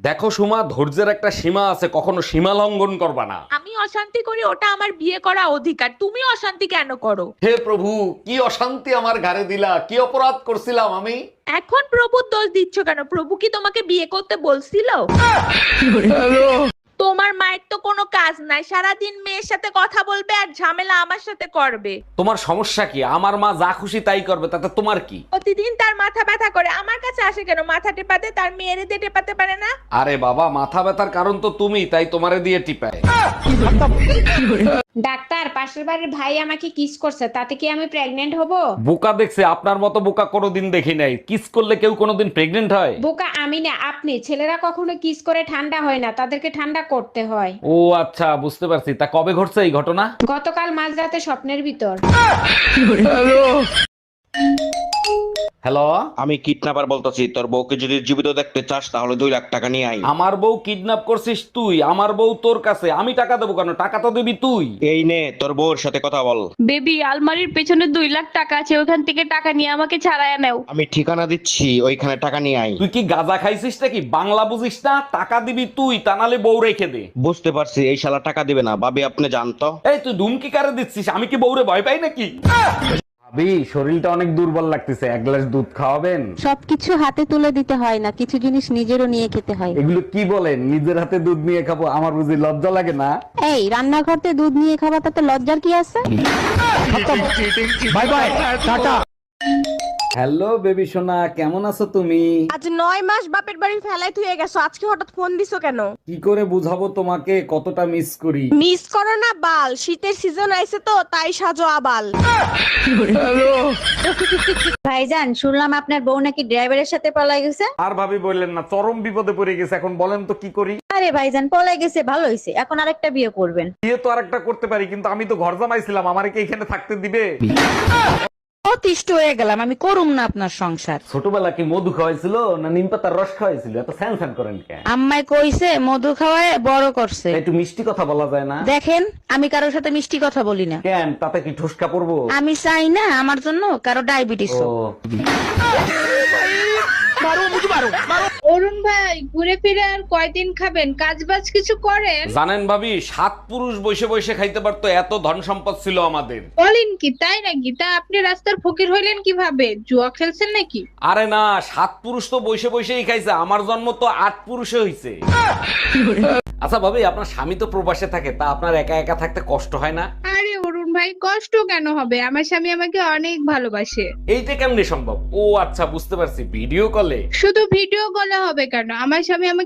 দেখো সুমা, ধৈর্যের একটা সীমা আছে, কখনো সীমা লঙ্ঘন করবা না। আমি অশান্তি করি ওটা আমার বিয়ে করা অধিকার, তুমি অশান্তি কেন করো? হে প্রভু, কি অশান্তি আমার ঘাড়ে দিলা, কি অপরাধ করছিলাম আমি? এখন প্রভুর দোষ দিচ্ছ কেন? প্রভু কি তোমাকে বিয়ে করতে বলছিল? তোমার মায়ের তো কোনো কাজ নাই, সারাদিন মেয়ের সাথে কথা বলবে আর ঝামেলা আমার সাথে করবে। তোমার সমস্যা কি? আমার মা যা খুশি তাই করবে, তাতে তোমার কি? প্রতিদিন তার মাথা ব্যথা করে, আমার কাছে আসে কেন মাথা টেপাতে? তার মেয়েরে দিয়ে টেপাতে পারে না? আরে বাবা, মাথা ব্যথার কারণ তো তুমি, তাই তোমারে দিয়ে টিপায়। ডাক্তার, পাশের বাড়ির ভাই আমাকে কিস করছে, তাতে কি আমি প্রেগনেন্ট হব? বোকা দেখছে, আপনার মতো বোকা কোনোদিন দেখি নাই। কিস করলে কেউ কোনোদিন প্রেগনেন্ট হয়? বোকা আমি না, আপনি। ছেলেরা কখনো কিস করে ঠান্ডা হয় না, তাদেরকে ঠান্ডা করতে হয়। ও আচ্ছা, বুঝতে পারছি। তা কবে ঘটছে এই ঘটনা? গতকাল মাঝরাতে স্বপ্নের ভিতর। হ্যালো, আমি কিডন্যাপার বলতেছি, তোর বউকে যদি জীবিত দেখতে চাস তাহলে 2 লাখ টাকা নিয়ে আই। আমার বউ কিডন্যাপ করছিস তুই? আমার বউ তোর কাছে, আমি টাকা দেবো কেন? টাকা তো দিবি তুই। এই নে, তোর বউর সাথে কথা বল। বেবি, আলমারির পেছনে 2 লাখ টাকা আছে, ওখান থেকে টাকা নিয়ে আমাকে ছাড়াইয়া নাও। আমি ঠিকানা দিচ্ছি, ওইখানে টাকা নিয়ে আই। তুই কি গাঁজা খাইছিস নাকি? বাংলা বুঝিস না? টাকা দিবি তুই, তা নাহলে বউ রেখে দে। বুঝতে পারছি, এই শালা টাকা দিবে না। ভাবি আপনি জানতো? এই তুই ধুমকি কারে দিচ্ছিস? আমি কি বউরে ভয় পাই নাকি? ভাবি, শরীরটা অনেক দুর্বল লাগতেছে, এক গ্লাস দুধ খাওয়াবেন? সবকিছু হাতে তুলে দিতে হয় না, কিছু জিনিস নিজেরও নিয়ে খেতে হয়। এগুলো কি বলেন? নিজের হাতে দুধ নিয়ে খাবো? আমার বুঝি লজ্জা লাগে না? এই রান্নাঘরতে দুধ নিয়ে খাওয়া, তাতে লজ্জার কি আছে? Bye bye, tata. Hello baby সোনা, কেমন আছো তুমি? আজ 9 মাস বাপের বাড়ি ফেলাই থুয়ে গেছো, আজকে হঠাৎ ফোন দিছো কেন? কি করে বুঝাবো তোমাকে কতটা মিস করি? মিস করো না বাল, শীতের সিজন আইছে তো তাই সাজো আবাল। ভাইজান, শুনলাম আপনার বউ নাকি ড্রাইভারের সাথে পলাই গেছে। আর ভাবি বললেন না, চরম বিপদে পড়ে গেছে। এখন বলেন তো কি করি? আরে ভাইজান, পলাই গেছে ভালো হয়েছে, এখন আরেকটা বিয়ে করবেন। বিয়ে তো আরেকটা করতে পারি, কিন্তু আমি তো ঘর জামাইছিলাম, আমারে কি এখানে থাকতে দিবে? অতিষ্ঠ হয়ে গেলাম, আমি করুম না আপনার সংসার। ছোটবেলা কি মধু খাওয়াইছিল না নিম পাতার রস খাওয়াইছিল? এত স্যান স্যান করেন কেন? আম্মাই কইছে মধু খাওয়ায় বড় করছে। একটু মিষ্টি কথা বলা যায় না? দেখেন, আমি কারোর সাথে মিষ্টি কথা বলি না। কেন, তাতে কি ঠুসকা পড়বো? আমি চাই না আমার জন্য কারো ডায়াবেটিস ও, অরুণ ভাই, ঘুরে ফিরে আর কয়দিন খাবেন? কাজ বাজ কিছু করেন? জানেন ভাবি, 7 পুরুষ বসে বসে খাইতে পারতো, এত ধন সম্পদ ছিল আমাদের। বলেন কি, তাই নাকি? তা আপনি রাস্তার ফকির হইলেন কিভাবে? জুয়া খেলছেন নাকি? আরে না, 7 পুরুষ তো বসে বসেই খাইছে, আমার জন্ম তো 8 পুরুষে হইছে। আচ্ছা ভাবি, আপনার স্বামী তো প্রবাসে থাকে, তা আপনার একা একা থাকতে কষ্ট হয় না? আরে অরুণ ভাই, কষ্ট কেন হবে? আমার স্বামী আমাকে অনেক ভালোবাসে। এইটা কেমনে সম্ভব? ও আচ্ছা, বুঝতে পারছি, ভিডিও কলে। শুধু ভিডিও কলে হবে কেন? আমার স্বামী আমাকে